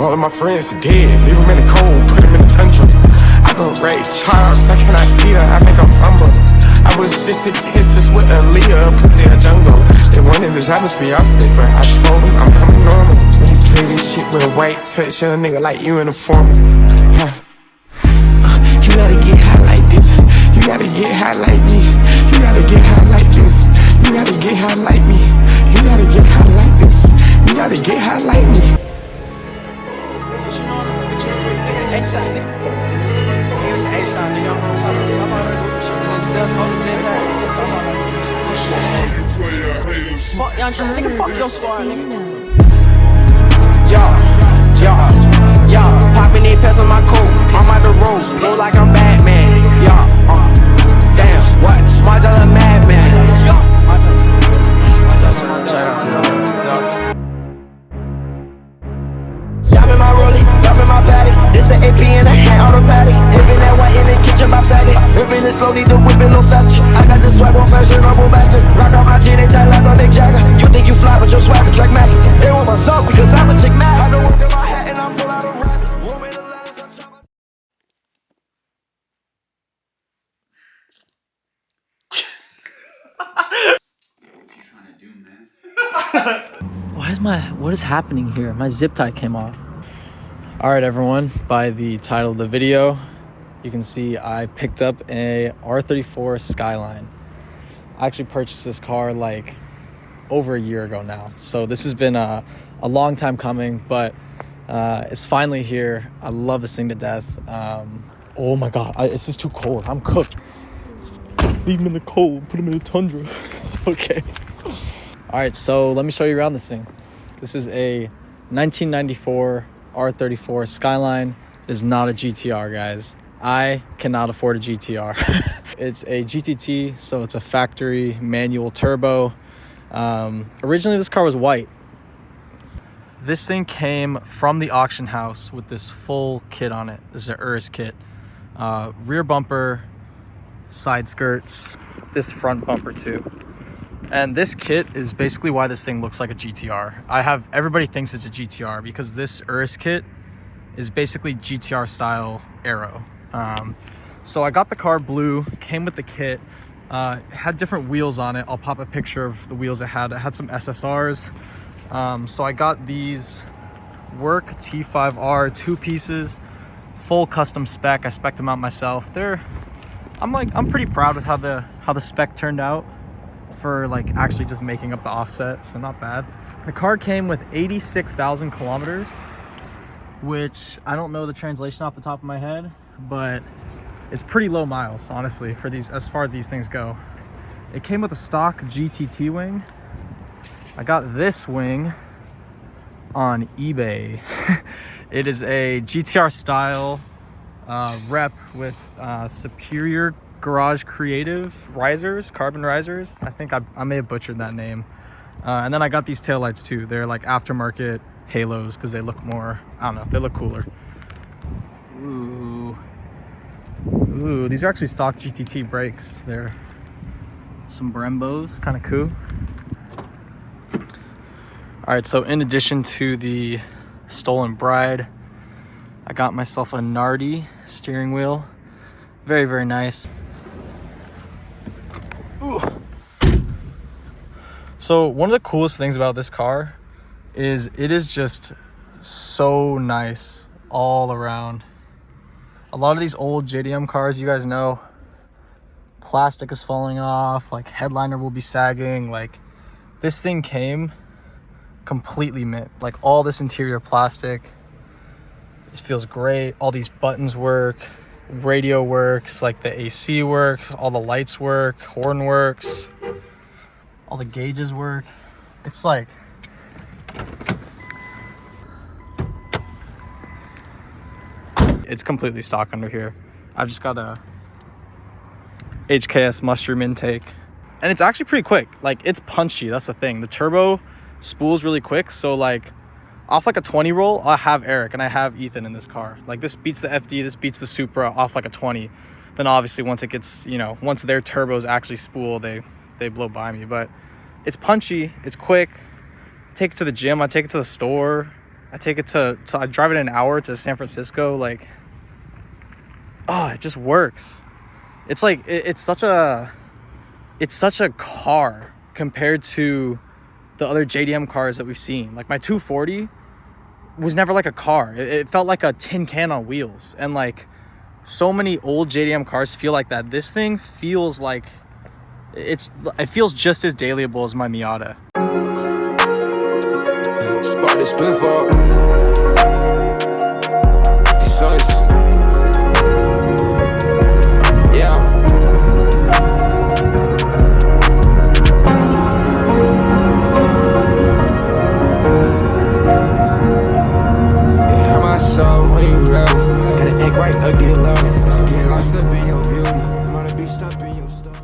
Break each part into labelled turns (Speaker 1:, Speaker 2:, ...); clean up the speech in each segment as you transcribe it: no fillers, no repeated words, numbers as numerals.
Speaker 1: All of my friends are dead, leave them in the cold, put them in the tundra. I go Ray Charles, how can I see her? I make her fumble. I was just a Texas with Aaliyah, pussy a jungle. They wanted to drop us for y'all sick, but I told them I'm coming normal. When you play this shit with a white touch, a nigga like you in a formal. You gotta get high like this. You gotta get high like me. You gotta get high like this. You gotta get high like me. You gotta get high like this. You gotta get high like me.
Speaker 2: Fuck y'all, nigga, fuck your squad, nigga. Popping these pills on my coat. I'm out the road, feel like I'm Batman. Damn, what? Smart as a madman. Dropping my rollie, dropping my patty. This an AP and a hand automatic. Dipping that white in the kitchen, Bob Saget. Sipping it slowly, the whip it a little faster. I got the swag on fashionable bastard. Rock out my chin and tight like a Mick Jagger. You think you fly, but your swagger track matters. They want my sauce because I'm a chick mad. I don't work in my hat and I'm pull out a rabbit. Room in the letters, I'm trying.
Speaker 3: What you trying to do, man?
Speaker 4: What is happening here? My zip tie came off. All right, everyone, by the title of the video, you can see I picked up a r34 Skyline. I actually purchased this car like over a year ago now. So this has been a long time coming, but it's finally here. I love this thing to death. Oh my God, it's just too cold. I'm cooked. Leave him in the cold, put him in the tundra. Okay. All right, so let me show you around this thing. This is a 1994 r34 Skyline. It is not a GTR, guys. I cannot afford a GTR. It's a GTT, so it's a factory manual turbo. Originally, this car was white. This thing came from the auction house with this full kit on it. This is an Urus kit. Rear bumper, side skirts, this front bumper too. And this kit is basically why this thing looks like a GTR. Everybody thinks it's a GTR because this Urus kit is basically GTR style aero. So I got the car blue, came with the kit, had different wheels on it. I'll pop a picture of the wheels it had. It had some SSRs. So I got these Work T5R 2 pieces, full custom spec. I spec'd them out myself. I'm pretty proud with how the spec turned out for like actually just making up the offset, so not bad. The car came with 86,000 kilometers, which I don't know the translation off the top of my head, but it's pretty low miles, honestly, for these, as far as these things go. It came with a stock GTT wing. I got this wing on eBay. It is a GTR style rep with Superior Garage Creative risers, carbon risers. I think I may have butchered that name. And then I got these taillights too. They're like aftermarket halos because they look more, I don't know, they look cooler. Ooh, these are actually stock GTT brakes. They're some Brembos, kind of cool. All right, so in addition to the Stolen Bride, I got myself a Nardi steering wheel. Very, very nice. Ooh. So one of the coolest things about this car is it is just so nice all around. A lot of these old JDM cars, you guys know, plastic is falling off, like headliner will be sagging. Like this thing came completely mint, like all this interior plastic. This feels great. All these buttons work, radio works, like the AC works, all the lights work, horn works, all the gauges work. It's like, it's completely stock under here. I've just got a HKS mushroom intake, and it's actually pretty quick. Like it's punchy, that's the thing. The turbo spools really quick, so like off like a 20 roll, I have Eric and I have Ethan in this car. Like this beats the FD, this beats the Supra off like a 20. Then obviously once it gets, you know, once their turbos actually spool, they blow by me. But it's punchy, it's quick. I take it to the gym, I take it to the store. I take it to I drive it an hour to San Francisco. Like, oh, it just works. It's like it's such a car compared to the other JDM cars that we've seen. Like my 240 was never like a car. It felt like a tin can on wheels. And like so many old JDM cars feel like that. This thing feels like it feels just as dailyable as my Miata.
Speaker 1: Spark the split for the suns. Yeah. How my soul when you love? Gotta act right or get love. Get lost up in your beauty. Wanna be stuck in your story.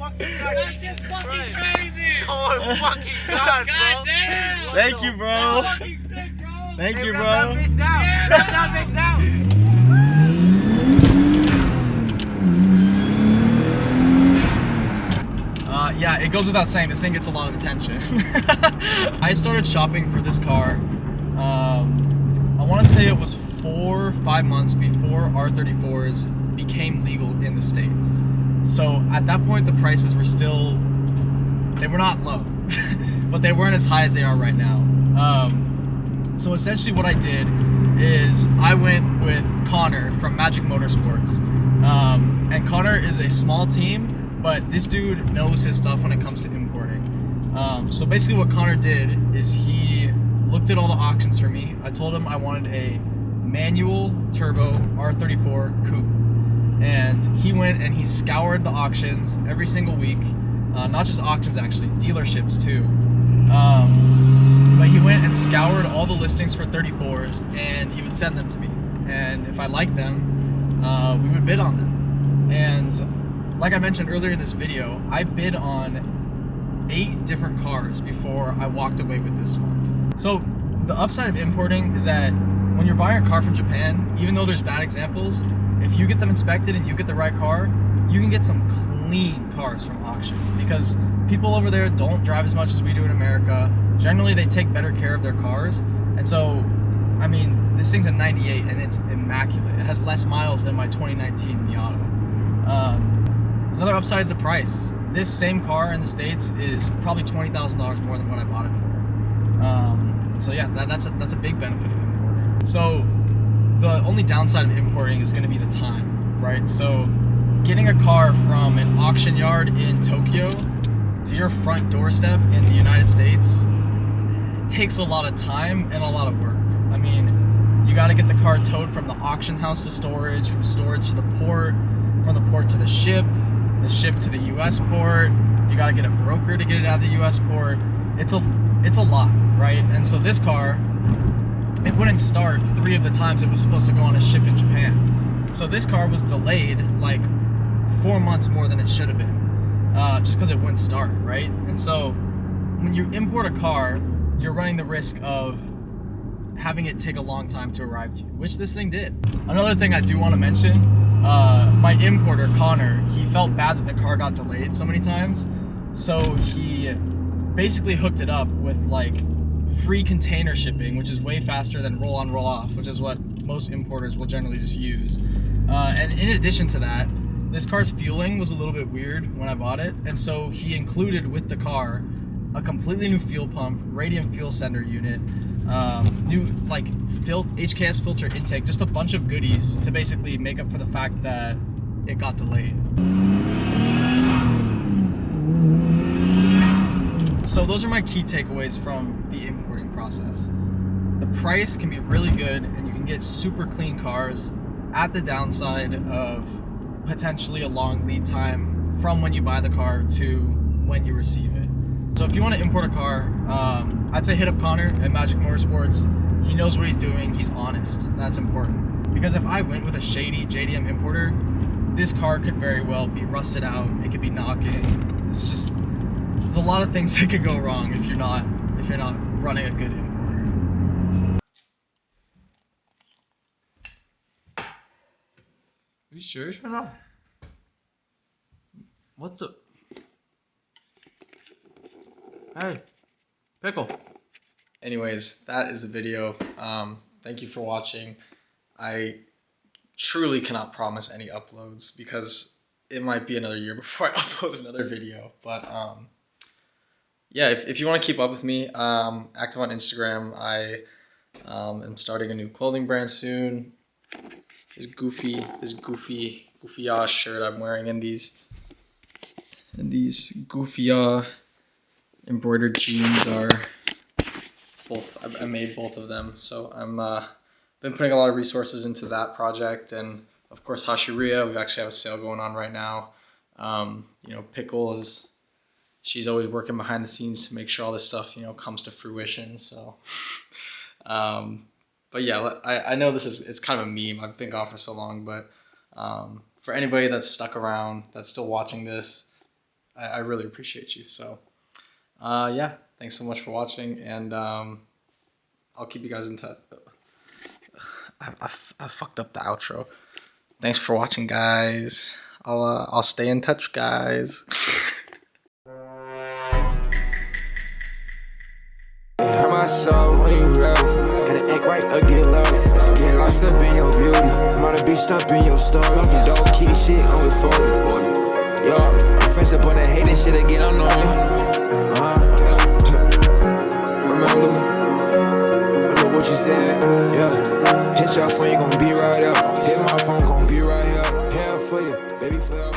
Speaker 5: That's just fucking crazy! Oh fucking god, bro! Damn!
Speaker 4: Thank you, bro.
Speaker 5: That's fucking sick, bro!
Speaker 4: Thank you, bro.
Speaker 5: That bitch down! Yeah, rub that bitch down!
Speaker 4: Yeah, it goes without saying, this thing gets a lot of attention. I started shopping for this car, I want to say it was 4 or 5 months before R34s became legal in the States. So at that point, the prices were still, they were not low, but they weren't as high as they are right now. So essentially what I did is I went with Connor from Magic Motorsports. And Connor is a small team, but this dude knows his stuff when it comes to importing. So basically what Connor did is he looked at all the auctions for me. I told him I wanted a manual turbo R34 coupe. And he went and he scoured the auctions every single week. Not just auctions actually, dealerships too. But he went and scoured all the listings for 34s and he would send them to me. And if I liked them, we would bid on them. And like I mentioned earlier in this video, I bid on 8 different cars before I walked away with this one. So the upside of importing is that when you're buying a car from Japan, even though there's bad examples, if you get them inspected and you get the right car, you can get some clean cars from auction because people over there don't drive as much as we do in America. Generally, they take better care of their cars. And so, I mean, this thing's a 98 and it's immaculate. It has less miles than my 2019 Miata. Another upside is the price. This same car in the States is probably $20,000 more than what I bought it for. So yeah, that's a big benefit of importing. So the only downside of importing is going to be the time, right? So getting a car from an auction yard in Tokyo to your front doorstep in the United States takes a lot of time and a lot of work. I mean, you got to get the car towed from the auction house to storage, from storage to the port, from the port to the ship to the US port. You got to get a broker to get it out of the US port. It's a lot, right? And so this car, it wouldn't start 3 of the times it was supposed to go on a ship in Japan. So this car was delayed like 4 months more than it should have been, just because it wouldn't start, right? And so when you import a car, you're running the risk of having it take a long time to arrive to you, which this thing did. Another thing I do want to mention, my importer, Connor, he felt bad that the car got delayed so many times, so he basically hooked it up with like free container shipping, which is way faster than roll on roll off, which is what most importers will generally just use. And in addition to that, this car's fueling was a little bit weird when I bought it, and so he included with the car a completely new fuel pump, radium fuel sender unit, new like HKS filter intake, just a bunch of goodies to basically make up for the fact that it got delayed. So those are my key takeaways from the importing process. The price can be really good and you can get super clean cars at the downside of potentially a long lead time from when you buy the car to when you receive it. So if you want to import a car, I'd say hit up Connor at Magic Motorsports. He knows what he's doing, he's honest. That's important. Because if I went with a shady JDM importer, this car could very well be rusted out, it could be knocking. It's just, there's a lot of things that could go wrong if you're not running a good importer.
Speaker 5: You sure it's not?
Speaker 4: What the? Hey, pickle. Anyways, that is the video. Thank you for watching. I truly cannot promise any uploads because it might be another year before I upload another video. But yeah, if you want to keep up with me, active on Instagram. I am starting a new clothing brand soon. This goofy shirt I'm wearing, and these goofy embroidered jeans are both. I made both of them, so I'm been putting a lot of resources into that project, and of course Hashiriya. We actually have a sale going on right now. You know, Pickle she's always working behind the scenes to make sure all this stuff, you know, comes to fruition. So, but yeah, I know it's kind of a meme. I've been gone for so long, but for anybody that's stuck around, that's still watching this, I really appreciate you. So, yeah, thanks so much for watching, and I'll keep you guys in touch. I fucked up the outro. Thanks for watching, guys. I'll stay in touch, guys.
Speaker 2: Hurt my soul when you love. Gotta act right or get low. Get lost up in your beauty. I'm on the beach up in your story. Don't keep shit on with 40. Yo, friends up on that hating shit again, I'm knowing. Remember what you said? Yeah. Hit your phone, you gon' be right up. Hit my phone, gon' be right here. Hell for you, baby, for